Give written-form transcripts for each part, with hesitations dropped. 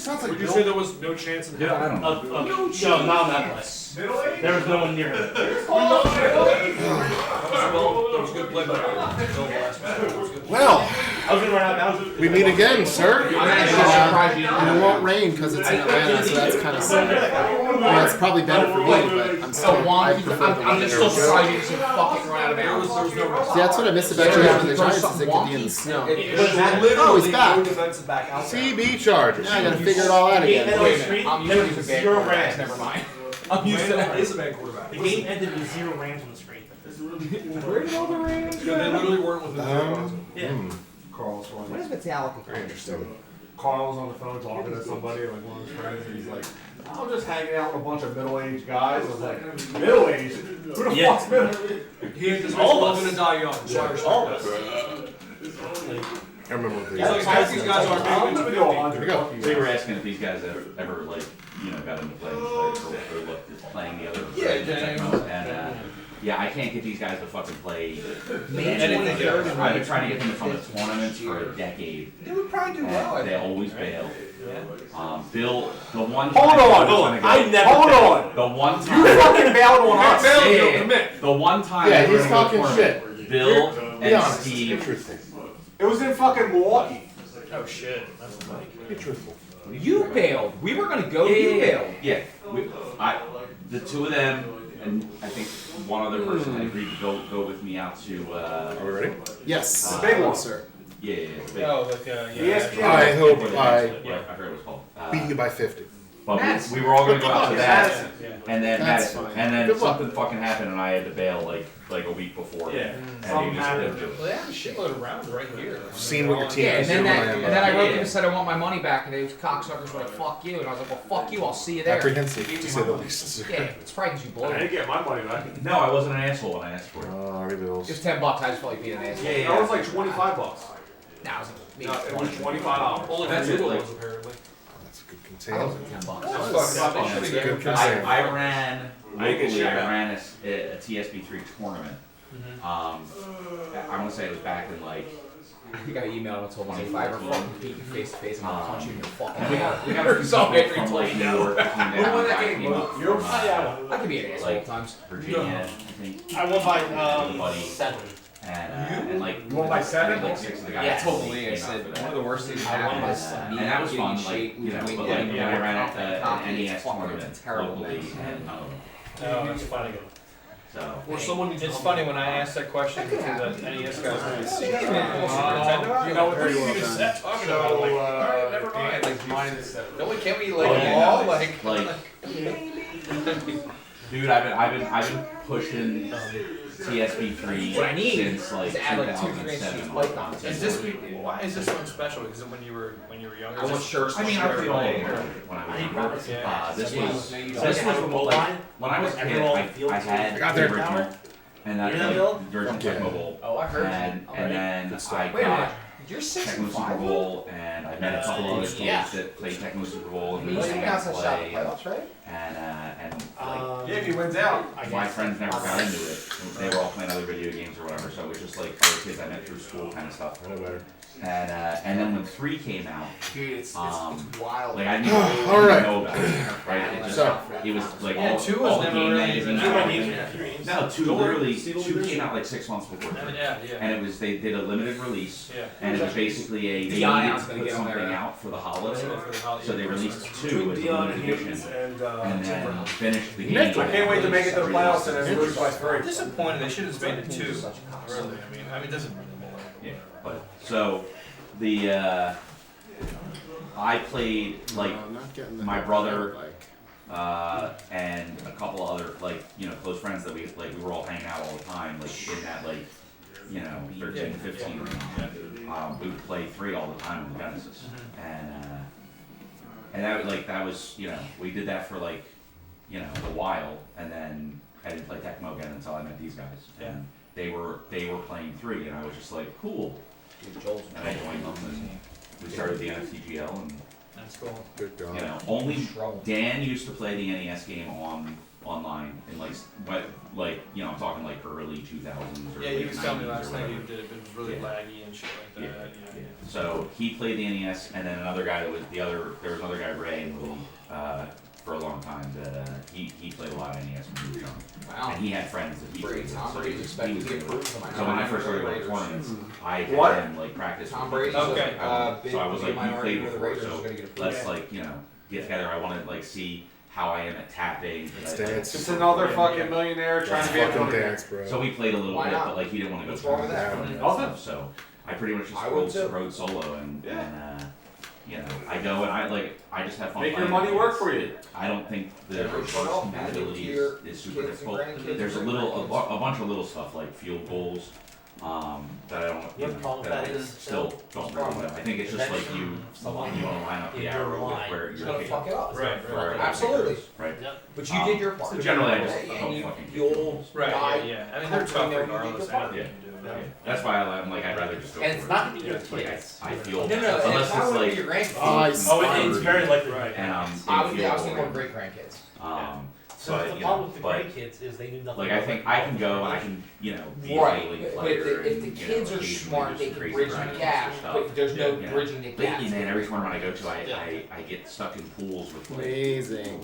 sounds like Would you say there was no chance in hell? I don't know. No, not on that place. There was no one near him. That was a good play by Well, I was gonna run out of bounds. we meet again, sir. I'm actually surprised you And it won't rain because it's in Atlanta, so that's kind of sad. I mean, that's probably better for me, but I'm still I'm just still surprised you didn't fucking run out of bounds. See, that's what I miss about you having the Giants is it could be in the snow. Oh, he's back. CB Chargers. Now I gotta figure it all out again. I'm used to zero rams. Never mind. I'm used to that. He's a bad quarterback. The game ended with 0 rams on the screen. Where did all the rams They literally weren't within Carl's one. What is Metallica? Very interesting. Carl was on the phone talking to somebody, like one of his friends, and he's like, I'm just hanging out with a bunch of middle-aged guys. I was like, middle-aged? Who the fuck's middle-aged? He had this all of us gonna die young. All of us. I remember what they He's like, half these guys aren't I'm making gonna it. go 100. go. Fuck you. They were asking if these guys ever like, got into playing or looked at playing the other Tecmo. And yeah, I can't get these guys to fucking play. I've been trying to get them to come to tournaments for a decade. They would probably do well. They always bail. Bill, the one Hold time on. I never. Hold on. the one You time, fucking bailed on us. the one time, Yeah, they were he's in the talking tournament, shit. Bill Be and honest. Be Steve. truthful. It was in fucking Milwaukee. Oh shit. Be truthful. You bailed. We were gonna go. You bailed. Yeah, the two of them, and I think one other person had agreed to go with me out to. Are we ready? Yes. The big one. Sir. Yeah, big, Oh, like ESPN. I hope yeah, I I forget what it was called. beat you by 50. But Madison. we were all gonna go out to that, and then That's Madison, fine. and then Good luck. something fucking happened, and I had to bail like a week before. Yeah. And Something he just happened. didn't do it. Well, they have a shitload of rounds right here. Seen what your team Yeah, is and doing. then I wrote them and said I want my money back, and they was cocksuckers were like, "Fuck you," and I was like, "Well, fuck you. I'll see you there." Apprehensive, to say the least. Yeah, it's probably because you blew I it. didn't get my money back. No, I wasn't an asshole when I asked for it. Oh, rebuilds. It was $10. I just felt like being an asshole. Yeah, That was like $25. Nah, it was like maybe No, it was 20. $25. Only That's for it, two like- ones apparently. That's a good I container. was like $10. That's a good container. I ran locally. I ran a TSB3 tournament. I want to say it was back in like. I think I emailed him and told him if I ever fucking beat you face to face, I'm gonna punch you in your fucking We mouth. got a few So people angry from told like me New no. York who came down. won that I game? came up You're from, I can be an asshole like at times. Virginia, I think. I won by Buddy. 7. And like You won by 7? like 6 of the guys. Yeah, totally. I came said out for one that. of the worst things that I won happened by was seven. me And that was getting fun, shape, like, but like, losing I weight, ran at the copy, NES it's fucking tournament terrible. locally, and Oh, that's funny. so. Or someone needs to It's come funny in. when I asked that question to the NES guys. You know what What are you you even talking about? Like, alright, never mind. Like, no, can't we like Oh, yeah, all no, like? Dude, I've been pushing TSB3 What I need since like is to add, like, 2 3 2007. inches on like Falcons. Is this why is this one special? Is it when you were younger? I want shirts. I mean, I played all of them when I was younger. Yeah. This was This was like when I was a kid. I had I got the there. original, and that You know, Bill? the original Tecmo Bowl, Oh, I heard and you. then I Wait a minute. got You're Tecmo 6 Super Bowl, and I met a couple other kids Yeah. that played Tecmo Super Bowl, I and mean, we you hang guys out have and shot the play, playoffs, right? and Yeah, if he wins out. my friends never got into it. They were all playing other video games or whatever, so it was just like other kids I met through school kind of stuff. And then when 3 came out, Dude, it's like wild. I didn't even All right. know about it, right? It just it was like Yeah, all, 2 all was the never game really magazines. even. No, 2 literally 2 came out like 6 months before 3. Yeah. And it was they did a limited release, Yeah. and it was basically they The needed Ion's to gonna put get on there. something out for the holiday, so they released 2 as a Dion limited edition, and and then finished the game. I can't wait to make it to the playoffs and then lose by 3. I'm disappointed. They should have made it 2. Really, I mean, it doesn't. Yeah, but so the I played like my brother and a couple other close friends that we were all hanging out all the time in that 13, 15 range. We would play 3 all the time in the Genesis, and that was we did that for a while, and then I didn't play Tecmo again until I met these guys, and they were playing 3, and I was just like, cool. And I joined them, and we started the NFTGL, and That's cool. Good You God. know, only Dan used to play the NES game online in like you know, I'm talking like early 2000s or Yeah, late he was telling me 90s last or night whatever. you did it, but it was really Yeah. laggy and shit like that. Yeah. So he played the NES, and then another guy that was there was another guy, Ray, in the league for a long time that he played a lot of NES when he was young. Wow. And he had friends that he played Brady, with. Tom So Brady's he expected was to get good. approved for my So when I first started going to Raiders. tournaments, I had What? him like practice. Tom with Brady's me. Okay. So I was like, you minority played of the before, Raiders is so gonna get approved. let's like, you know, get together. I want to like see how I am at tapping. Let's Like, dance. Just another fucking millionaire trying Let's to be a fucking millionaire. dance, bro. So we played a little Why bit, not? but like he didn't want to go. What's wrong with that? tournaments and Nothing. stuff, so I pretty much just I would too. rode solo and you know, I go and I just have fun. Make your playing money games. work for you. I don't think the Yeah, reverse well, compatibility your is super kids and difficult. grandkids There's a and little, grandkids. a bunch of little stuff like field goals, that I don't, You have a problem with that that I is still don't really know. I think it's just like you want to line up the in your arrow with line. where It's you're gonna kicking. fuck it up. Right, for right. other Absolutely. kickers, Right. But you did your part. So generally I just And don't you, fucking kick you'll goals. Right, die. yeah. I mean, they're tough regardless. Yeah. Anything you can do. Yeah. That's why I'm like, I'd rather just go And for it's it. not Your Like, kids. I feel, No, no, unless it's it's not gonna be like, your grandkids. Oh, it's very likely. Right. and I in was field thinking goal, more great grandkids. So but, the you problem know, with the but, grandkids is they knew nothing. like, I about think it. I can go and I can, you know, be Right, a league but player. if the and, you know, kids are occasionally smart, do they some can crazy bridge the practices gap, and stuff. but there's no Yeah. bridging the But, gap. man, every tournament I go to, I get stuck in pools with like Amazing.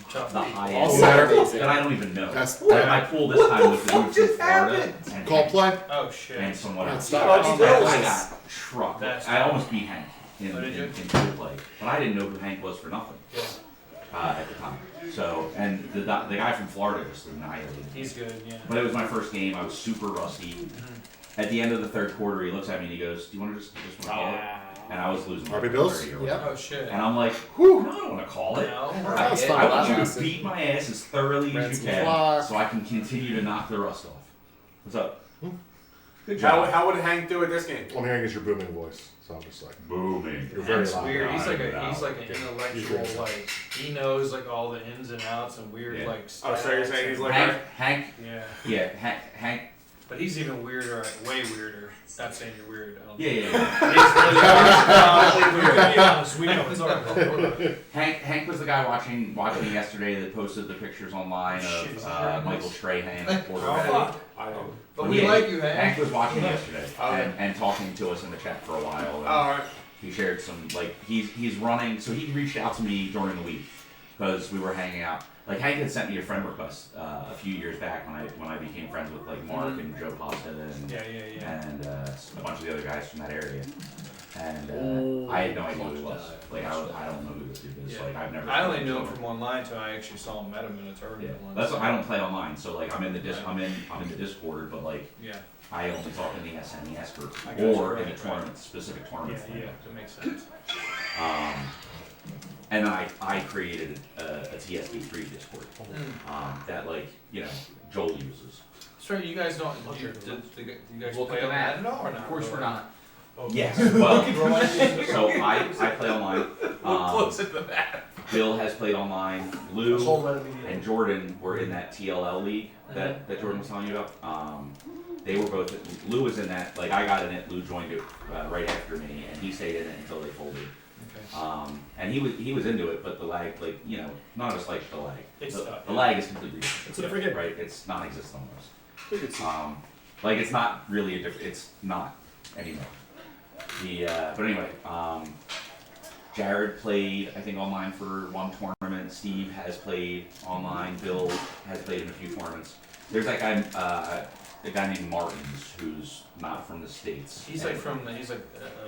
Tough. the high All end Saturdays. that I don't even know. That's Like, my pool this time was the fuck dudes from just Florida happened? and Call play. Oh shit. and someone else. Stop. I got trucked. That's I almost beat Hank in Oh, did you? pool play, but I didn't know who Hank was for nothing Yeah. at the time. So, and the guy from Florida just annihilated me. He's good, yeah. But it was my first game. I was super rusty. At the end of the third quarter, he looks at me and he goes, "Do you want to just want to call it?" And I was losing. RB like Bills? 30 or Yep. whatever. Oh shit. And I'm like, "Whew, no, I don't want to call it. No. That was fun. I want you Last to beat my ass as thoroughly as Ransom you can, Flock. so I can continue to knock the rust off." What's up? Good How, job. how would Hank do at this game? All I'm hearing is your booming voice, so I'm just like, Booming. you're very That's loud. weird. He's like Loud. he's like an intellectual, like he knows like all the ins and outs and weird Yeah. like Oh, so you're stats saying he's and- like Hank. yeah. Yeah, Hank. But he's even weirder, way weirder. Not saying you're weird. I don't Yeah, think. yeah. He's really weird. To be honest, we know it's our Hank was the guy watching me yesterday that posted the pictures online Shit, is of he very Michael nice? Strahan, quarterback. fuck. I don't. But we Yeah, like you, Hank. Hank was watching yesterday Okay. and talking to us in the chat for a while. And Alright. he shared some like he's running. So he reached out to me during the week because we were hanging out. Like Hank had sent me a friend request a few years back when I became friends with like Mark and Joe Pasta and Yeah. and a bunch of the other guys from that area. And I had no idea who he was. Like I don't know who this dude is. Yeah. Like I've never. I only spoken knew to him from online until I actually saw him, met him in a Yeah, tournament once. that's I don't play online, so like I'm in the I'm in the Discord, but like Yeah. I only talk in the SNES group I got you, or in right, a right. tournament, specific tournament. Yeah, that makes sense. And then I created a TSD3 Discord that like Joel uses. So you guys don't? Do you guys Look play at on that. that at all or not? Of course we're not. Yes, well, so I play online. Close to that. Bill has played online. Lou and Jordan were in that TLL league that Jordan was telling you about. They were both. Lou was in that. Like I got in it. Lou joined it right after me, and he stayed in it until they folded. Okay. And he was into it, but the lag, like none of us like the lag. It's The lag is completely different. It's a freaking- right. It's non-existent almost. Like it's not really a different. It's not anymore. But anyway, Jared played I think online for one tournament. Steve has played online. Bill has played in a few tournaments. There's that guy, a guy named Martins who's not from the States. He's like from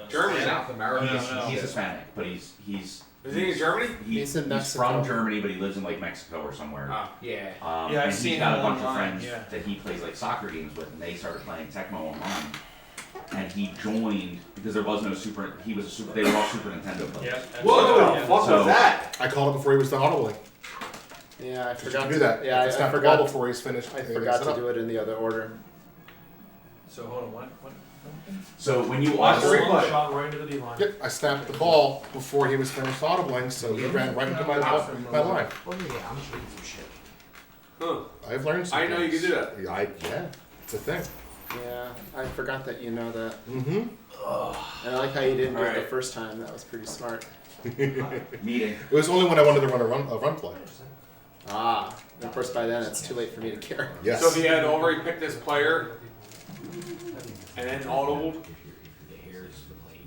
Germany. South America. No. He's Hispanic, but he's Is he in Germany? He's in he's Mexico. from Germany, but he lives in like Mexico or somewhere. Ah. Yeah. Yeah, I've and seen he's got him a bunch of online, friends yeah. that he plays like soccer games with, and they started playing Tecmo online. And he joined because there was no Super. He was a Super. They were all Super Nintendo players. Yeah. What the fuck So- was that? I called him before he was done audibling. Yeah, I Forgot forgot to do that. Yeah, It's I not forgot. before he's finished. I forgot to do it in the other order. So hold on, what? So when you Watch watch the replay. Shot right into the D line. Yep, I snapped the ball before he was finished audibling, so he ran right into my line. Well, yeah, I'm just reading some shit. Huh. I've learned some I didn't know you things. could do that. Yeah, it's a thing. Yeah, I forgot that you know that. Mm-hmm. And I like how you didn't do it the Alright. first time. That was pretty smart. Meeting. It was only when I wanted to run a run play. Ah, and of course by then it's too late for me to care. Yes. So if he had already picked this player and then audibled,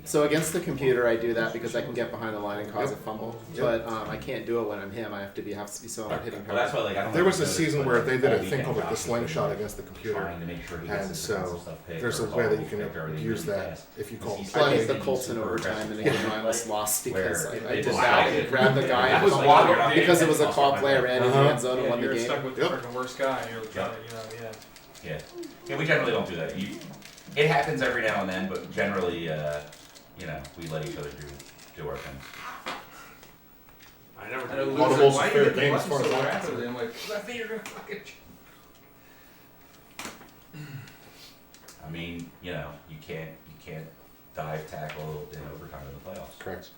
So against the computer, I do that because I can get behind the line and cause a fumble. Yep. But I can't do it when I'm him. I have to be someone hitting Well, that's her. why like I don't. There was a notice, season but, where they did a all thing weekend called like the Josh has slingshot been against the computer. trying to make sure he gets And his so defensive stuff picked there's a or way that you picked everything can use really that fast. if you call He's I play. beat the He's Colts in super overtime in a aggressive. game I almost lost because Where I they did just that. like- Grabbed the guy That was and wild. You're not because it getting was a call off play, my ran in the Uh-huh. end zone and won the You're game. stuck with the Yep. freaking worst guy. And you're trying Yep. to, Yeah. Yeah, we generally don't do that. It happens every now and then, but generally, we let each other do our thing. I never And did. a Audible's loser, a why you fair hit the game as button far as so I'm rapidly? I'm like, 'cause I think you're gonna fucking. I mean, you can't dive tackle in overtime in the playoffs. Correct.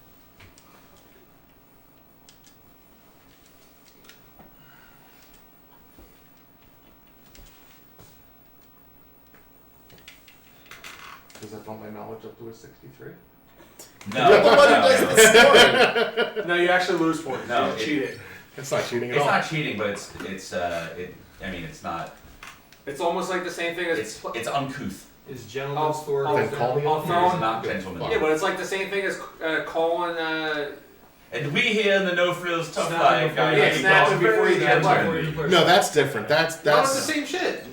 Does that bump my knowledge up to a 63? No, You're the one who does the scoring. No, you actually lose points. No, You it- cheated. It's not cheating at It's all. not cheating, but it's not. It's almost like the same thing as It's uncouth. Is gentleman's sport. I'll- Then call me I'll on throw It's in- not gentlemanly. Yeah, but it's like the same thing as calling. And we here in the No Frills Tough Snapping Life before guy. Yeah, you snapping go. before you Snap get before one. you play. No, that's different. No, it's the That's. same shit.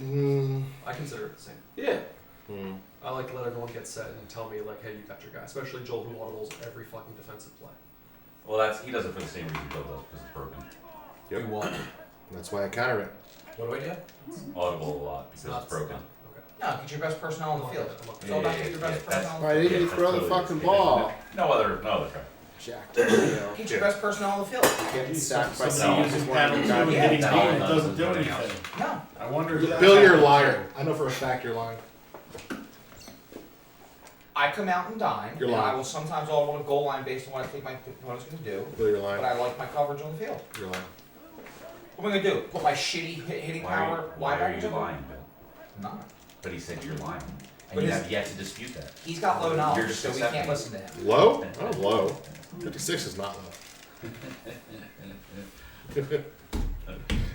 I consider it the same. Yeah. I like to let everyone get set and tell me like, hey, you got your guy. Especially Joel, who audibles every fucking defensive play. Well, he does it for the same reason Bill does, because it's broken. Yep. You what? That's why I counter it. What do I do? Audible a lot because it's broken. Okay. No, get your best personnel on the field. It's Yeah, all about yeah, getting your yeah, best that's- personnel on Why the field. didn't you Yeah, throw the totally fucking is. ball? No other try. Jack. Get Get your best personnel on the field. sacked by Somebody someone uses who's paddle wearing too and Yeah, hitting that me, all it doesn't do doesn't anything. No. I wonder. Bill, you're a liar. I know for a fact you're lying. I come out and dime, You're and I lying. will sometimes audible a goal line based on what I think my opponent's going to do, Bill, you're but lying. I like my coverage on the field. You're lying. What am I going to do? Put my shitty hitting power Why are linebackers you in? lying, Bill? I'm not. But he said you're lying. But And you his- have yet to dispute that. He's got low knowledge, You're just so we accepting. can't listen to him. Low? Oh, low. 56 is not low.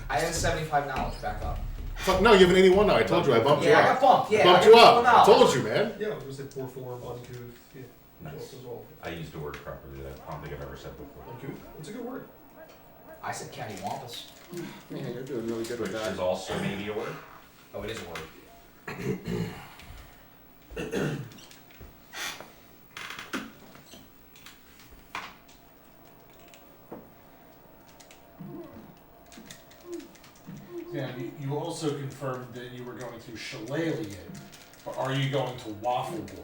I have 75 knowledge, back up. Fuck, no, you have an 81 now. I told you. I bumped you Yeah, I up. got bumped. Yeah, Bumped I you got up. low I knowledge. told you, man. Yeah, it was like 4-4, uncouth. Yeah. Nice. As well. I used the word properly that I don't think I've ever said before. Uncouth? It's a good word. I said County Wampus. Man, you're doing really good Which with that. is also maybe a word. Oh, it is a word. Yeah, you also confirmed that you were going to shillelagh it, but are you going to waffle board?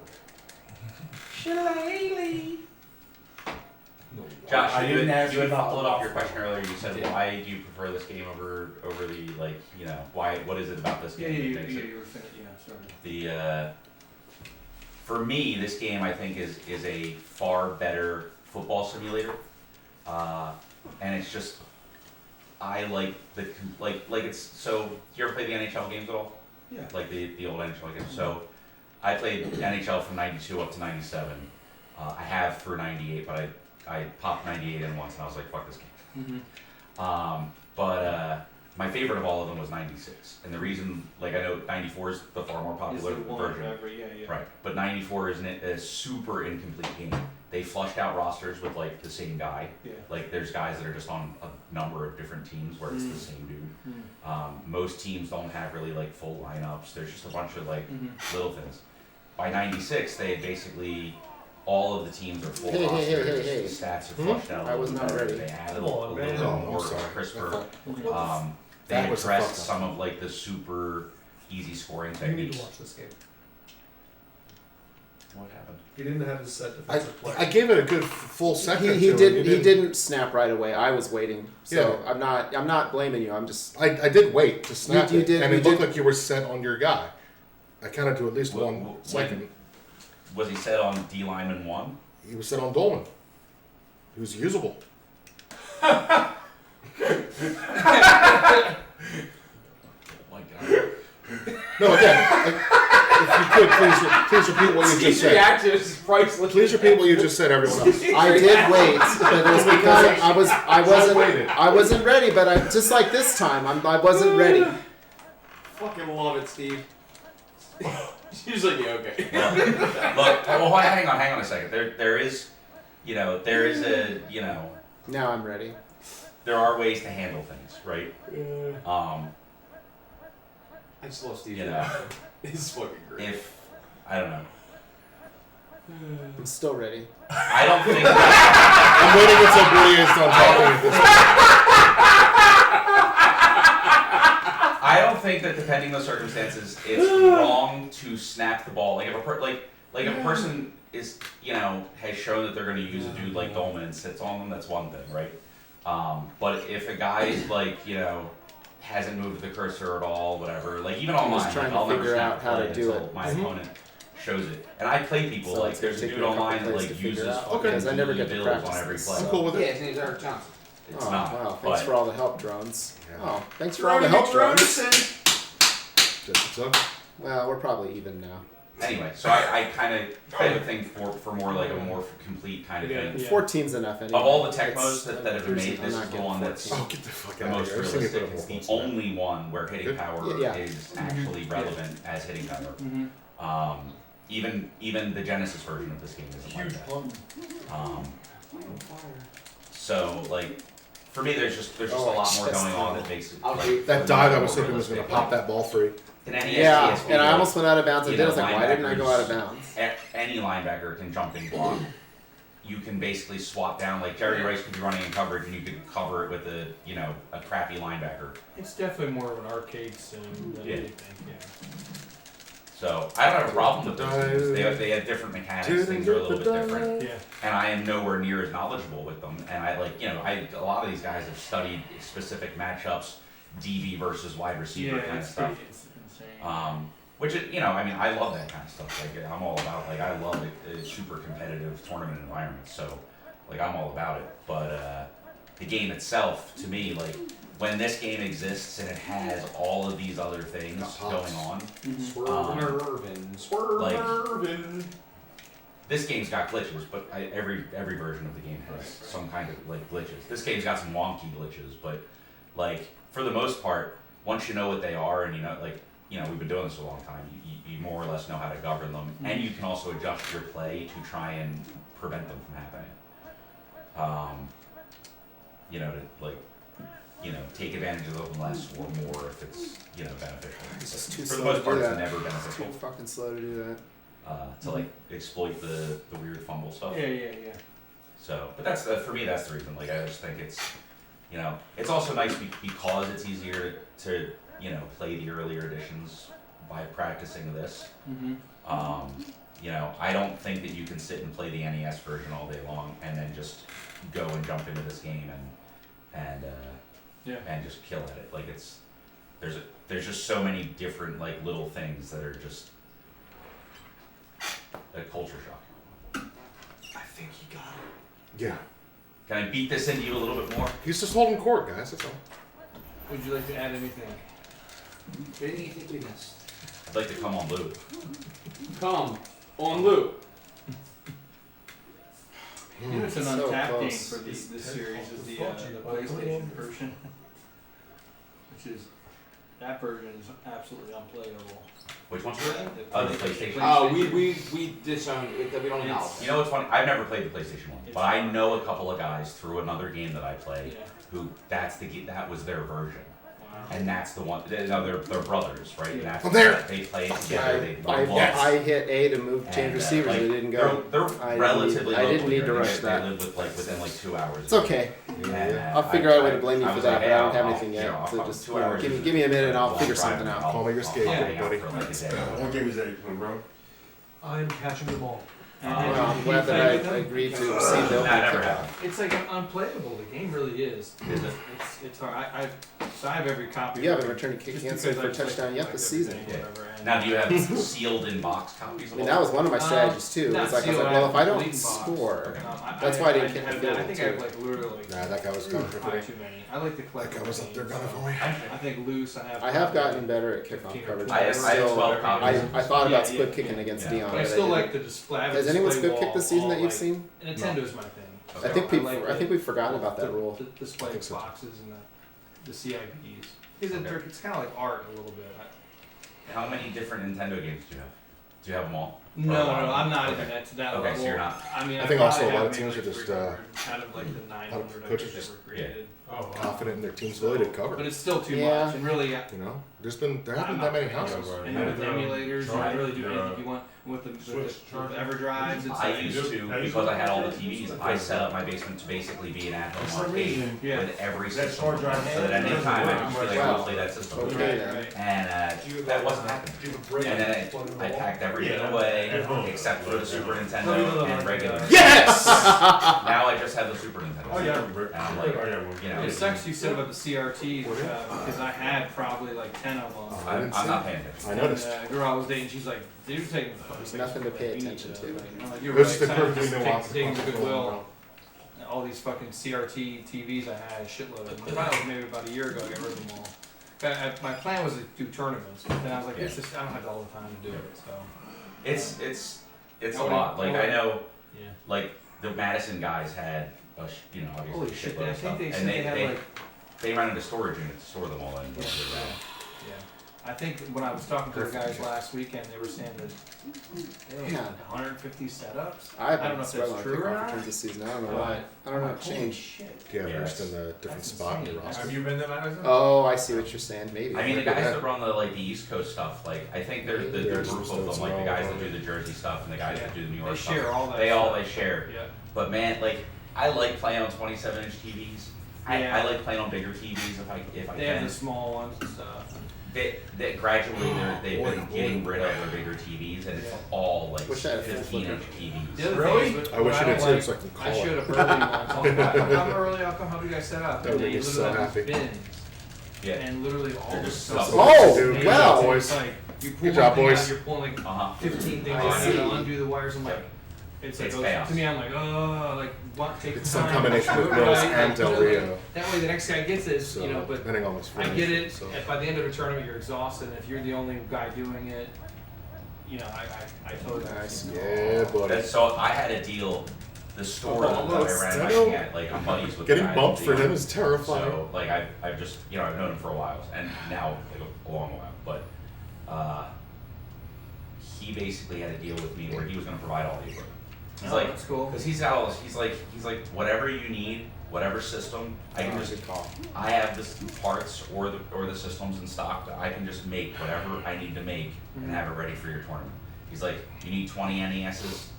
Josh, I you didn't had ask you about followed the up your waffle. question earlier. You said, why do you prefer this game over the why? What is it about this game that makes it? you were finished. Yeah, sorry. The for me, this game I think is a far better football simulator, and it's just I like the like it's so. Do you ever play the NHL games at all? Yeah. Like the old NHL games. So I played NHL from '92 up to '97. I have for '98, but I popped '98 in once, and I was like, fuck this game. But my favorite of all of them was '96, and the reason, like I know '94 is the far more popular version. Right, but '94 is a super incomplete game. They flushed out rosters with like the same guy. Yeah. Like there's guys that are just on a number of different teams where it's the same dude. Most teams don't have really like full lineups. There's just a bunch of like little things. By '96, they had basically all of the teams are full Hey, rosters. hey, hey, hey, hey. The stats are flushed out. a I was little not better. ready. They added Come a on, man. little Oh, more I'm sorry. crisper. That They was a addressed fuck up. some of like the super easy scoring You need techniques. to watch this game. What happened? He didn't have his set defensive play. I gave it a good full second. He to didn't. it. He didn't snap right away. I was waiting, so Yeah. I'm not blaming you. I'm just. I did wait to snap You it, did- and you it looked did- like you were set on your guy. I counted to at least Well, one well, second. Was he set on D lineman 1? He was set on Dolman. He was usable. Oh my god. No, again, could, please repeat what you just said. reaction is priceless. Please repeat what you just said, everyone else. I did wait, but it was because I wasn't ready. But I just like this time, I wasn't ready. Fucking love it, Steve. She's like, yeah, okay. Look, well, hang on a second. There is a, Now I'm ready. there are ways to handle things, right? I just love Steve. You know, It's fucking great. if, I don't know. I'm still ready. I don't think I'm waiting until Brady is done talking at this point. I don't think that depending on the circumstances, it's wrong to snap the ball. Like if a person is, has shown that they're going to use a dude like Dolman and sits on them, that's one thing, right? But if a guy's hasn't moved the cursor at all, whatever, like even online, just trying I'll to never figure snap out how to do until it. my opponent shows it. And I play people So like it's gonna there's a take dude me a couple online that plays to figure uses out. fucking Because I never get to bills practice on every this. play. I'm cool with Yeah, it. his name's Eric Johnson. It's Oh, not. wow. but Thanks for all the help, drones. Oh, thanks for all the help, drones. Just a Well, we're probably even now. Anyway, so I kind of think for more like a more complete kind of thing. 14's enough anyway. Of all the Tecmos that have been made, I'm this not is the getting one that's 14. Oh, get the fuck the out of most here. I've seen you realistic. put It's a the whole only one where hitting Good. power Yeah. is actually relevant as hitting power. Even the Genesis version of this game isn't like that. So for me, there's just a lot more going on that makes it. That dive I was hoping was going to pop that ball free. In any Yeah, STSP, and I almost went out of bounds. I you did. I know, was like, why didn't I go out of linebackers- bounds? Any linebacker can jumping block. You can basically swap down, like Jerry Rice could be running in coverage, and you could cover it with a crappy linebacker. It's definitely more of an arcade sim than Yeah. anything. Yeah. So I don't have a problem with those things. They have different mechanics. Things are a little bit different. Yeah. And I am nowhere near as knowledgeable with them. And I a lot of these guys have studied specific matchups, DB versus wide receiver kind of stuff. It's insane. Which is, I love that kind of stuff. Like I'm all about I love it. It's super competitive tournament environment. So I'm all about it. But the game itself, to me, when this game exists and it has all of these other things going on, Swervin'. this game's got glitches, but every version of the game has some kind of glitches. This game's got some wonky glitches, but for the most part, once you know what they are and we've been doing this a long time, you more or less know how to govern them, and you can also adjust your play to try and prevent them from happening. Take advantage of them less or more if it's beneficial. It's just too For the slow most to part, do it's that. never beneficial. Too fucking slow to do that. To exploit the weird fumble stuff. Yeah. So, but that's for me. That's the reason. I just think it's, it's also nice because it's easier to play the earlier editions by practicing this. I don't think that you can sit and play the NES version all day long and then just go and jump into this game and just kill at it. There's just so many different little things that are just a culture shock. I think he got it. Yeah. Can I beat this into you a little bit more? He's just holding court, guys. That's all. Would you like to add anything? Anything you think we missed? I'd like to come on loop. Come on, Lou. You know, it's an So untapped game close. for this series is the PlayStation version, which is that version is absolutely unplayable. Which one's yours? Oh, the PlayStation. Oh, we disowned it. We don't know. You know what's funny? I've never played the PlayStation one, but I know a couple of guys through another game that I play Yeah. who that was their version, Wow. and that's the one. They're brothers, right? And that's There. they play it together. They I hit A to move change And, receivers. It didn't go. They're I relatively. didn't need to local. rush that. They live within 2 hours. It's okay. I'll figure out a way to blame you for that, but I don't have anything yet. So just give me a minute and I'll figure something out. Call me your skateboard, buddy. What game is that you playing, bro? I'm catching them all. Well, I'm glad that I agreed to see the Nah, never opening happened. It's unplayable. The game really is. Is it? It's hard. I've So I have every copy. You haven't returned a kick Just cancel because for I a touchdown yet like this everything, season. whatever, and- Now, do you have sealed in box copies? I mean, that was one of my strategies too. It Not was like, I was sealed, like, well, if I bleeding don't box. score, that's why I didn't kick the have field that. I goal think I have too. like literally Nah, that guy was coming for me. too many. I like to collect. That guy was up there gunning so for me. I think loose. I have gotten better at kickoff 15 or coverage. 20. I have still, 12 copies. I thought about Yeah, split yeah, kicking against yeah. Dion. But I but still didn't. like the display. I have a Has anyone display split kicked this season wall, that you've like- seen? Nintendo's my thing. I think like I think we've forgotten about that the, rule. The display think so. boxes and the CIPs. Because it's kind of like art a little bit. How many different Nintendo games do you have? Do you have them all? No, Or one? I'm not Okay. even to that Okay, level. so you're not. I mean, I think probably also a lot have of teams maybe are just, 300 out of like the 900 I coaches think just- ever created. Oh, wow. Confident in their team's ability to cover. But it's still too Yeah. much, and really, You know, there haven't been that many houses. and with emulators, you can really do anything you want with the EverDrives. It's I like, used to, because I had all the TVs, I set up my basement to basically be an at-home arcade yeah. with every That system. hard drive So that any time I just feel like I Wow. want to play that system. Okay then. Right. And that wasn't happening. And then I packed everything away except for the Super Nintendo and regular. Yes! Now I just have the Super Nintendo. Oh, yeah. And I'm like, you know, It sucks you said about the CRT because I had probably like 10 of them. I'm not paying attention. I noticed. And, the girl I was dating, she's like, "Dude, you're taking the There's nothing to pay attention to. Like, you're This is right, the so perfect I'm nuance. taking the Goodwill. And all these fucking CRT TVs I had, a shitload of them. Finally, maybe about a year ago, I got rid of them all. My plan was to do tournaments, but then I was like, it's just I don't have all the time to do it. So It's a lot. Like I know, yeah. like the Madison guys had, you know, obviously Holy a shit! shitload I of stuff, think they and said they had like. they rented a storage unit to store them all in. Yeah. I think when I was talking to the guys last weekend, they were saying that they had 150 setups. I don't know haven't if sweat that's on true or kickoff not. returns this season. I don't know why. I don't know what Holy changed. shit. Yeah, Yeah, they're just in a different that's spot in the insane. roster. Have you been to Madison? Oh, I see what you're saying. Maybe. I mean, the guys that run the East Coast stuff, like I think there's the Yeah, group just of them, like the all guys that about do the Jersey stuff and the guys that do the New They York stuff. share all that. They share. Yeah. But man, like I like playing on 27-inch TVs. Yeah. I like playing on bigger TVs if I They have can. the small ones and stuff. They gradually they've been getting rid of their bigger TVs and it's all like Wish I had a full 15-inch The TVs. other Really? thing is, I wish what you did don't too, like- so I can call I showed it. up early once. How early? How come you guys set up? That would They make me so literally have happy. these bins, Yeah. and literally all They're the just stuff. stuff. Oh, Dude, well. boys. It's like you pull Good job, one thing boys. out, you're pulling like Uh-huh. 15 things I out, you see. gotta undo the wires. I'm like, Yep. it's like It's goes, chaos. to me, I'm like, oh, like what? Take It's time. some combination of Right, Mills like, and Del you know, Rio. That way, the next guy gets it, So, you know. But depending on what's I finished, get it. So. By the end of the tournament, you're exhausted. And if you're the only guy doing it, you know, I totally understand. Yeah, buddy. So I had a deal. The store that I ran my Still, thing at, like I'm buddies with Getting the guy bumped at for Dion. him is terrifying. So like I've just I've known him for a while and now like a long while, but he basically had a deal with me where he was going to provide all the equipment. He's Oh, like, that's cool. because he's got all this, he's like whatever you need, whatever system, I can just I have the parts or the systems in stock that I can just make whatever I need to make and have it ready for your tournament. He's like, you need 20 NESs.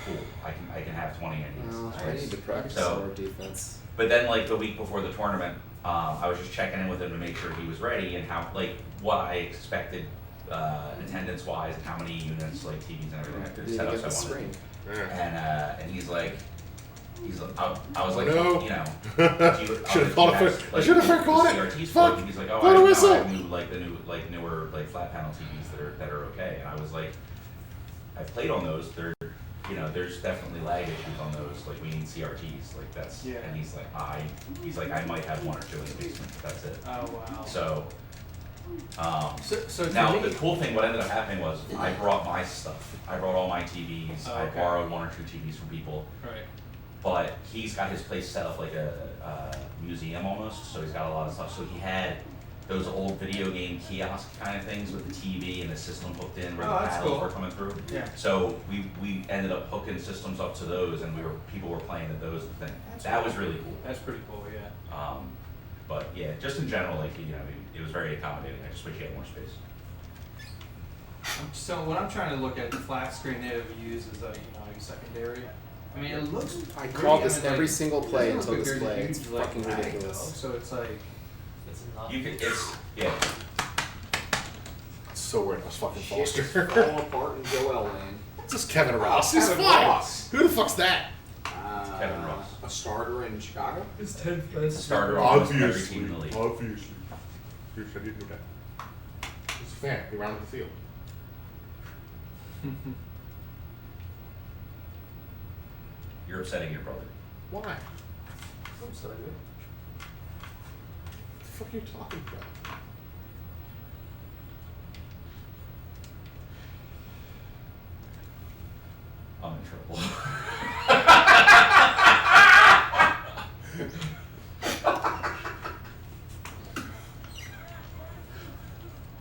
Cool, I can have 20 NESs. Well, I need to practice So- more defense. But then, like the week before the tournament, I was just checking in with him to make sure he was ready and how, like, what I expected attendance-wise and how many units, like TVs and everything, Did you setups get I the wanted. spring? And he's like, I was like, No. you know, Should've called it for- I should've forgot it. CRTs Fuck. and he's like, oh, What a I whistle. have the newer like flat panel TVs that are okay. And I was like, I've played on those. They're, you know, there's definitely lag issues on those. Like we need CRTs. Like that's. Yeah. And he's like, I might have one or two in the basement, but that's it. Oh wow. So. So to Now me, the cool thing, what ended up happening was I brought my stuff. I brought all my TVs. Oh, I okay. borrowed one or two TVs from people. right. But he's got his place set up like a museum almost, so he's got a lot of stuff. So he had those old video game kiosk kind of things with the TV and the system hooked in where Oh, the that's paddles cool. were coming through. Yeah. So we ended up hooking systems up to those, and people were playing at those things. That was really cool. That's pretty cool. Yeah. But yeah, just in general, like it was very accommodating. I just wish he had more space. So when I'm trying to look at the flat screen they use as a secondary, I mean it looks. I great. called this mean, every like, single it play doesn't until look this like play. there's a It's huge, like, fucking lag, ridiculous. though. So it's like It's not. You could, yeah. It's so weird. I was fucking Shit Foster. is falling apart in Joel Lane. It's just Kevin Ross. He's Kevin fine. Ross. Who the fuck's that? Kevin Ross. A starter in Chicago? It's 10th best. Starter on almost every Obviously. team in the league. Obviously. You said you do that. It's a fan. He rounded the field. You're upsetting your brother. Why? I'm sorry, dude. What the fuck are you talking about? I'm in trouble.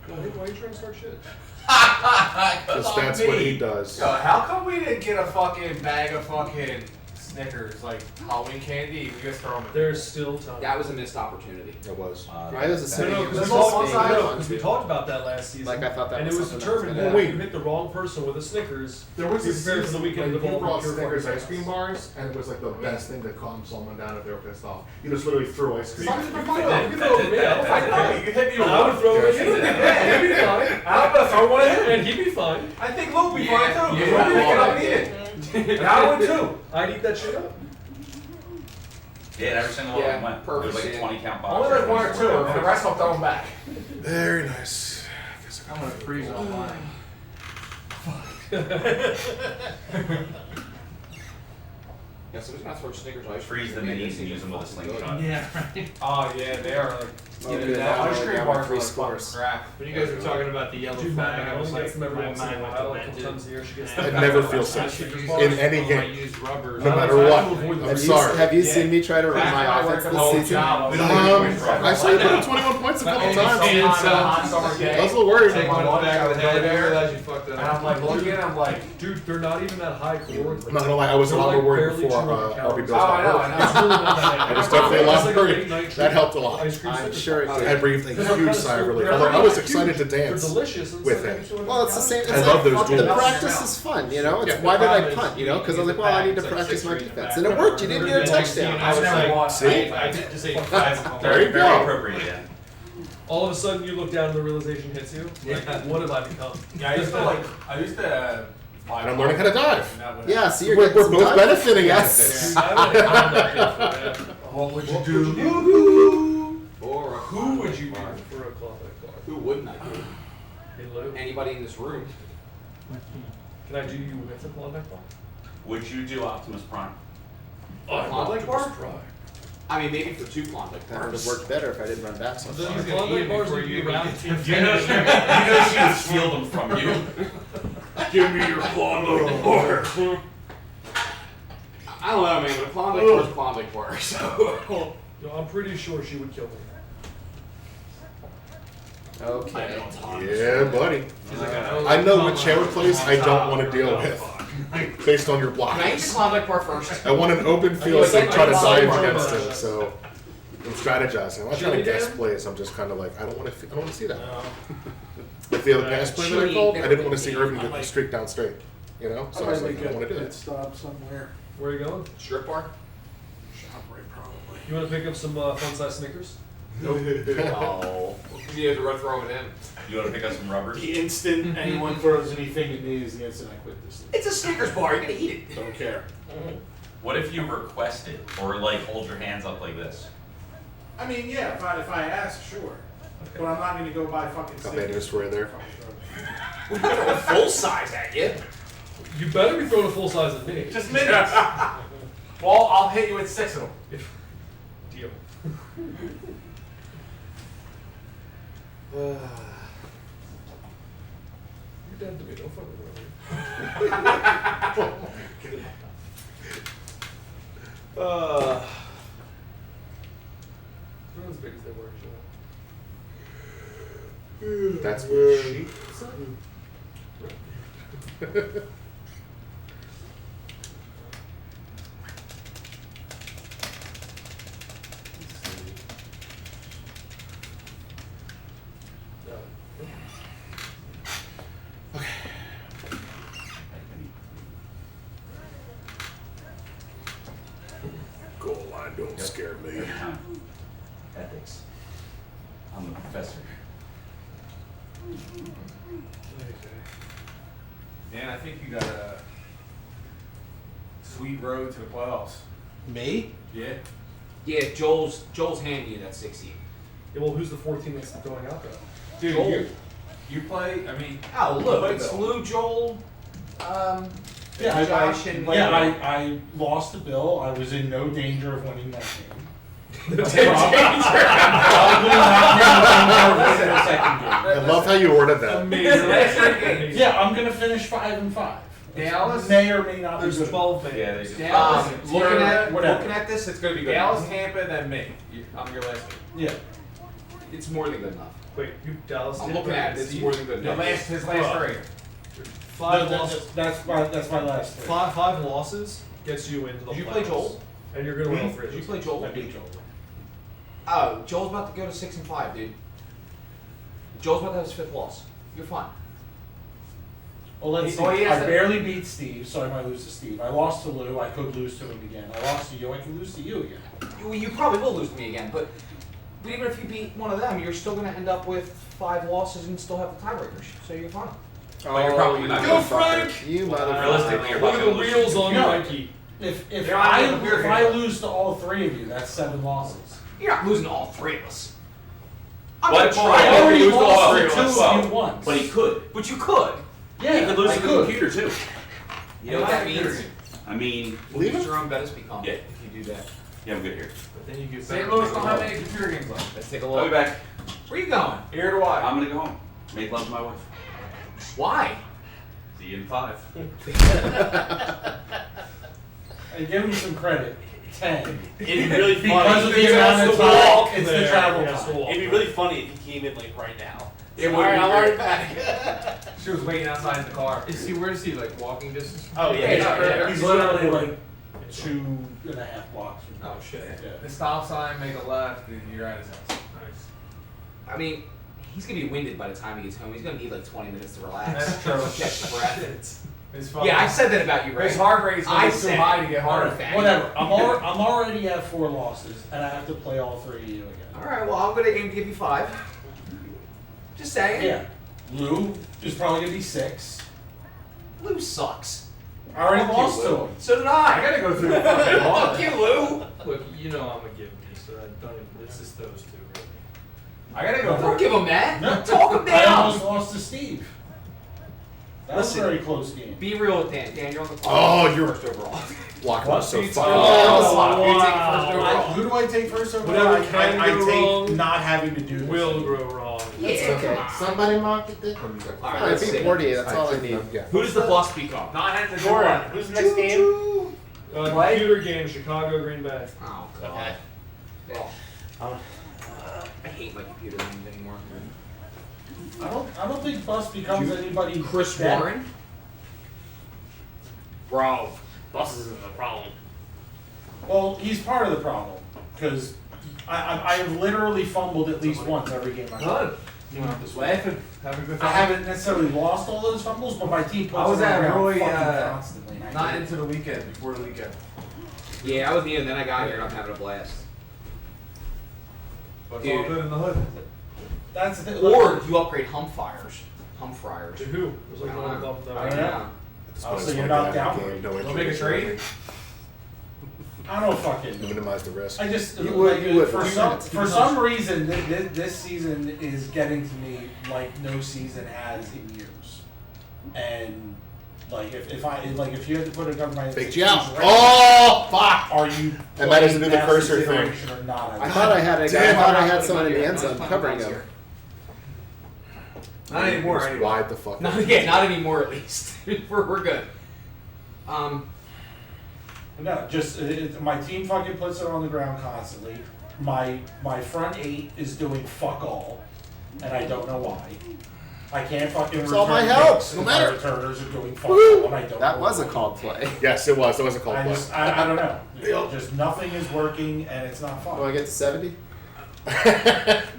Why are you trying to start shit? Because that's what he does. Yo, how come we didn't get a fucking bag of fucking Snickers, like Halloween candy? We just throw them in. There's still time. That was a missed opportunity. It was. I was assuming No, it because was just being we talked about that last season. Like I thought that and was it was something that was determined gonna that if happen. you hit the wrong person with a Snickers, There was you a prepared for season the weekend when to he go brought pure Snickers fucking ice cream chaos. bars, and it was like the best thing to calm someone down if they were pissed off. You just literally threw ice cream. You can throw it at me. I don't know, you can hit me with I would throw it at you. Yeah. He'd be fine. I'm gonna throw one in. And he'd be fine. I think Luke would be Yeah, fine too. yeah, We'll pick it up and yeah. eat it. And I would too. I'd eat that shit up. Yeah, every single one Yeah, of them went. perfect, It was like a yeah. 20 count box. Only like one or two, and the rest I'll throw them back. Very nice. I'm gonna freeze on mine. Yeah, somebody's gonna throw Snickers ice cream. Freeze the minis and use them with a slingshot. Yeah, right. Oh yeah, they are like. Oh, Either good. that Now ice we're cream down bars three are like fucking scores. crap. When you guys were talking about the yellow Dude, flag, I was Madeline like, gets them every my once in a mind went to while. A that, couple dude. times a year she gets And I never feel I safe should use in any all my game. used rubbers. No matter what. I'm Have sorry. have you Yeah. seen me try to run Back my when I offense worked at this the season? job, I saw you put up 21 points a couple And times. And on a so- hot summer day, I was a little worried. Take one lunch, back I of would the go head, I there, realized you fucked that and I'm up. like looking, I'm like, Dude, they're not even that high caloric. I'm not gonna lie, I was a They're lot like more worried barely before 200 RB Bills oh, got I know, hurt. I It's know. really not that I was bad. definitely a lot It's like a worried. late night That helped a lot. ice cream I'm sandwich. sure it I did. breathed a Because they're huge kinda sigh of relief. they're Although I not was huge. excited to They're dance. delicious. And with it's it. like 200 Well, it's the same. I It's love like, those the duels. practice is fun, you know. It's Yeah. why did I punt, you know? Because I was like, well, I need to practice my defense, and it worked. You didn't get a touchdown. I was never watched. See? I did just ate 5 of them. There you Very go. appropriate, yeah. all of a sudden you look down and the realization hits you. Like, what have I become? Yeah, I used to. And I'm learning how to dive. Yeah, so you're We're getting some both time. benefiting out of Yes. this. I haven't found that yet for that. What would you do? Or Who would you do? For a cloth like bar. Who wouldn't I do? Hey, Lou, Anybody in this room? can I do you with a Klondike bar? Would you do Optimus Prime? Klondike bar? Prime. I mean, maybe for 2 Klondike That would have bars. worked better if I didn't run back so The far. gonna eat Klondike it bars before would you be even around get to to You know she would steal them from you. Give me your Klondike bar. I don't know, man, but a Klondike bar is a Klondike bar, so. No, I'm pretty sure she would kill me. Okay. Yeah, buddy. He's like, I know whichever place I don't want to deal with, based on your Can I eat the blocks. Klondike bar first? I want an open field so I try to I dive saw against it. it. So I'm strategizing. I'm not trying to Chili guess Dan? plays. I'm just kind of like I don't want to see that. Like the other pass play that I Chili, called, I never didn't want to see been Irvin get the streak down straight. You know, so I was like, I don't want to do that. Stop somewhere. Where are you going? Strip bar? ShopRite probably. You want to pick up some fun-sized Snickers? No. You have to throw it in. You want to pick up some rubbers? The instant anyone throws anything at me is the instant I quit this thing. It's a Snickers bar, you're gonna eat it. Don't care. What if you request it, or like hold your hands up like this? I mean, yeah, if I ask, sure. But I'm not gonna go buy fucking Got that just right there. We put a full size at you. You better be throwing a full size at me. Just minutes. Well, I'll hit you with 6 of them. Deal. You're dead to me. Don't fucking worry. They're not as big as they were, Joe. That's what she goal line. Don't Yep. scare me. Every time. Ethics. I'm the professor. Man, I think you got a sweet road to the playoffs. Me? Yeah. Yeah, Joel's handing you that 60. Yeah, well, who's the 14 that's going out there? Dude, Joel. you play. I mean, Oh, look, But it's no. Lou, Joel, Yeah, Josh, and I lost to Bill. I was in no danger of winning that game. Probably not in the second game. I love how you ordered that. amazing. Yeah, I'm gonna finish 5-5. Dallas. May or may not be There's good. 12 minutes. Yeah, there's Dallas. looking at this, it's gonna be good. Dallas, Tampa, and then me. I'm your last game. Yeah. It's more than good enough. Wait, you Dallas? I'm looking at it. It's more than good enough. His last three. Five No, losses. that's my last three. Five losses gets you into the Did you play playoffs. Joel? And you're gonna win all three of Did you those. play Joel? I beat Joel. Oh, Joel's about to go to 6-5, dude. Joel's about to have his 5th loss. You're fine. Well, let's see. Oh, he has I a- barely beat Steve, so I might lose to Steve. I lost to Lou. I could lose to him again. I lost to you. I can lose to you again. You probably will lose to me again, but even if you beat one of them, you're still going to end up with 5 losses and still have the tiebreakers. So you're fine. But you're probably not Go gonna Frank! You motherfucker. Realistically, you're Look probably at the gonna lose. wheels on No. Mikey. If Yeah, I'm here. I lose to all 3 of you, that's 7 losses. You're not losing to all 3 of us. I'm What? going to I try. already already lose to all lost three to of 2 us. of you once. But he could. But you could. Yeah, He could lose I to the could. computer too. You know what that means? I mean, Leave Lose it? your own bet has become Yeah. if you do that. yeah, I'm good here. But then you get St. better. Louis don't have any computer games left. Let's take a I'll be look. back. Where you going? Here to watch. I'm gonna go home. Make love to my wife. Why? See you in 5. I give him some credit. 10. It'd be really Because funny. of the amount of time, it's the travel Yeah, time. It'd be really funny if he came in like right now. It would be great. She was waiting outside the car. Where is he, like walking distance? Oh yeah. He's literally like 2.5 blocks from Oh shit. Yeah. The stop sign, make a left, and you're at his house. Nice. I mean, he's going to be winded by the time he gets home. He's going to need like 20 minutes to relax. That's true. Catch your breath. It's fucking. Yeah, I said that about you, Ray. His heart rate's I going too said high to get harder. Whatever. I'm already at 4 losses, and I have to play all 3 of you again. All right, well, I'm going to aim to give you 5. Just saying. Yeah. Lou is probably gonna be 6. Lou sucks. I already Fuck lost you, to Lou. him. So did I I. gotta go through the fucking Fuck bar. you, Lou. Look, you know I'm a give me, so I don't even, it's just those two, really. I gotta go Don't through. give him that. No. Talk him I almost down. lost to Steve. That was Listen. a very close game. Be real with Dan. Dan, you're on the clock. Oh, you're- first overall. Walker was so Pizza. fucking. Oh, You take first overall. Who do I take first overall? Whatever can I go take wrong not having to do this. Will grow wrong. It's Yeah, okay. come on. Somebody market it. All right, I let's beat see. 40. That's all I need. Yeah. Who does the bus become? Not having to Gordon, door. who's the next game? Computer game, Chicago, Green Bay. Oh, God. I hate my computer games anymore. I don't think Bus becomes anybody. Chris better. Warren? Bro, buses isn't the problem. Well, he's part of the problem because I have literally fumbled at least once every game I play. None. You know, this way. Laughing. Having a good I time. haven't necessarily lost all those fumbles, but my team puts I was them at around Roy, fucking constantly. and I Not hate it. into the weekend, before the weekend. Yeah, I was new and then I got here and I'm having a blast. But it's all Dude. good in the hood. That's the thing. Or you upgrade hum fryers. Hum fryers. To who? It was like I don't one know. above the I don't know. Oh, so you're not down for game. No Don't make a trade? I don't fucking. Minimize the risk. I just You would- you would. for some reason this season is getting to me like no season has in years, and like if you had to put a gun by Faked you out. Oh, fuck! are you? I might have to do the playing cursor past thing. situation Or not? I thought I had. I Damn. thought I had someone in the end zone covering him. Not anymore, Just anyway. wide the fuck. Not, yeah, not anymore at least. we're good. No, just my team fucking puts it on the ground constantly. My front 8 is doing fuck all, and I don't know why. I can't fucking. It's all my return help, kicks, no and matter. my returners are doing fuck Woo! all, and I don't. That know was a why. called play. Yes, it was. That was a call I play. just I don't know. Just nothing is working, and it's not fun. Do I get to 70?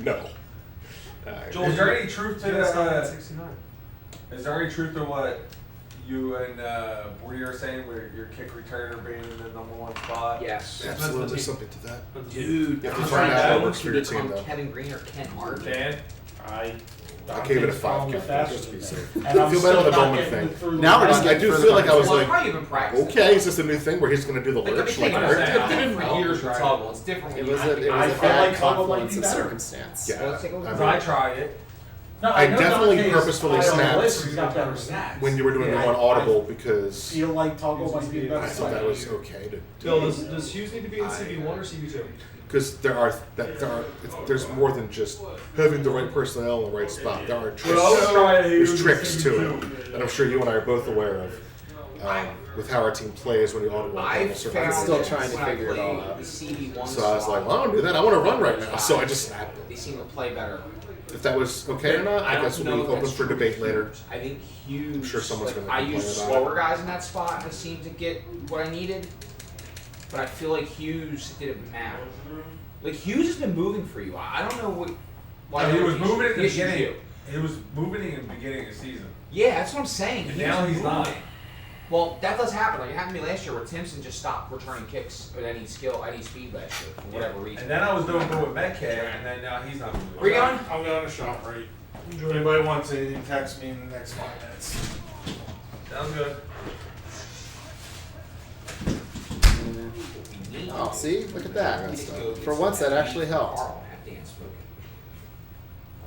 No. Alright. Joel, is there any truth to That's not that? at 69. Is there any truth to what you and Bordy are saying with your kick returner being in the #1 spot? Yes. Absolutely something to that. Dude, You have I'm to trying find out to what works for your become team, though. Kevin Green or Ken Hart. Dan? I gave it a 5. probably Just faster to be than safe. that. And I'm Feel better still with the not Bowman getting thing. through the Now we're line. just I do further feel like I was Well, like, I've probably been practicing. okay, is this a new thing where he's going to do the Like, I've lurch been like taking Hurt? it I've for years. Right. toggle. It's different when It you was have a to go. bad like Toggle might confluence be of better. circumstance. Yeah. Let's take a look at I tried it. No, I know definitely Dante's purposefully high on the snapped list, he's got better stats. when you were doing Yeah, the one I audible because feel like Toggle might be a I better thought that site. was okay to Bill, does Hughes need to be in CB1 or CB2? because there's more than just having the right personnel in the right spot. There are tricks. There's tricks to it, and I'm sure you and I are both aware of with how our team plays when you audible. I found I'm still that trying to when I figure it all played out. the CB1 So I was like, slot, well, I don't do that. I want to run right now. So I just snapped it. they seem to play better. If that was okay or not, I guess don't we'll be know if open that's for true. debate later. I think Hughes. I'm sure someone's like, gonna I complain use about slower guys in that spot, and I seem to get what I needed. But I feel like Hughes didn't matter. Like Hughes has been moving for you. I don't know why. He was moving at the Yes, you beginning. do. He was moving in the beginning of the season. Yeah, that's what I'm saying. And He now was he's not. moving. Well, that does happen. Like it happened to me last year, where Timpson just stopped returning kicks at any skill, any speed last year for whatever reason. And then I was doing good with Metcalf, and then now he's not moving. Where you going? I'm going to shop right. If anybody wants anything, text me in the next 5 minutes. Sounds good. Oh, see? Look at that. For once, that actually helped. Carl had Dan smoking.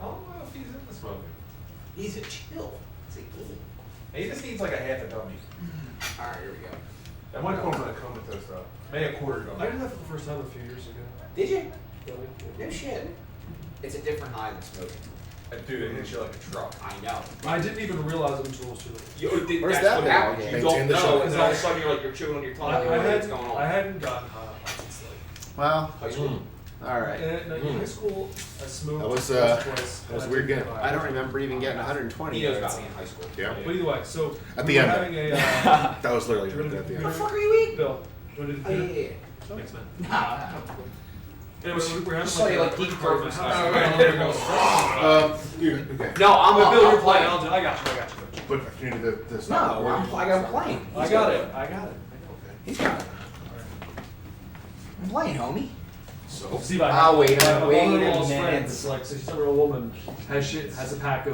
I don't know if he's in the smoking. He's a chill. It's a game. He just needs like a half a dummy. All right, here we go. I went home for the comatose though. Maybe a quarter I dummy. did that for the first time a few years ago. Did you? Really? No shit. It's a different high than smoking. Dude, it hits you like a truck. I know. I didn't even realize it until it was too late. Where's That's that what been happens. all You day? don't Maintain the know, show. because all of a sudden you're like, you're chewing on your tongue. You don't know what's going I on. hadn't gotten high since like Well, High school. alright. in high school. I smoked. That was, once or that twice, was and a weird didn't game. get high. I don't remember even getting 120 He knows yards. about me in high school. Yeah. But either way, so At we the were end. having a That was literally at the What the end. fuck are you eating? Bill. Do you want to Oh, do yeah, the yeah, Thanks, man. yeah. Nah. Anyway, we're having Just saw you, like, a deep party throat at for my a house. second. There we go. Okay. No, I'm Bill, you're I'm playing. playing. I'll do. I got you. But you need to No, stop recording. I'm playing. I got it. I got it. He's got it. I'm playing, homie. So, see, by I'll wait my a- wait a mother-in-law's minute. friend, this like 60-year-old woman, has a pack of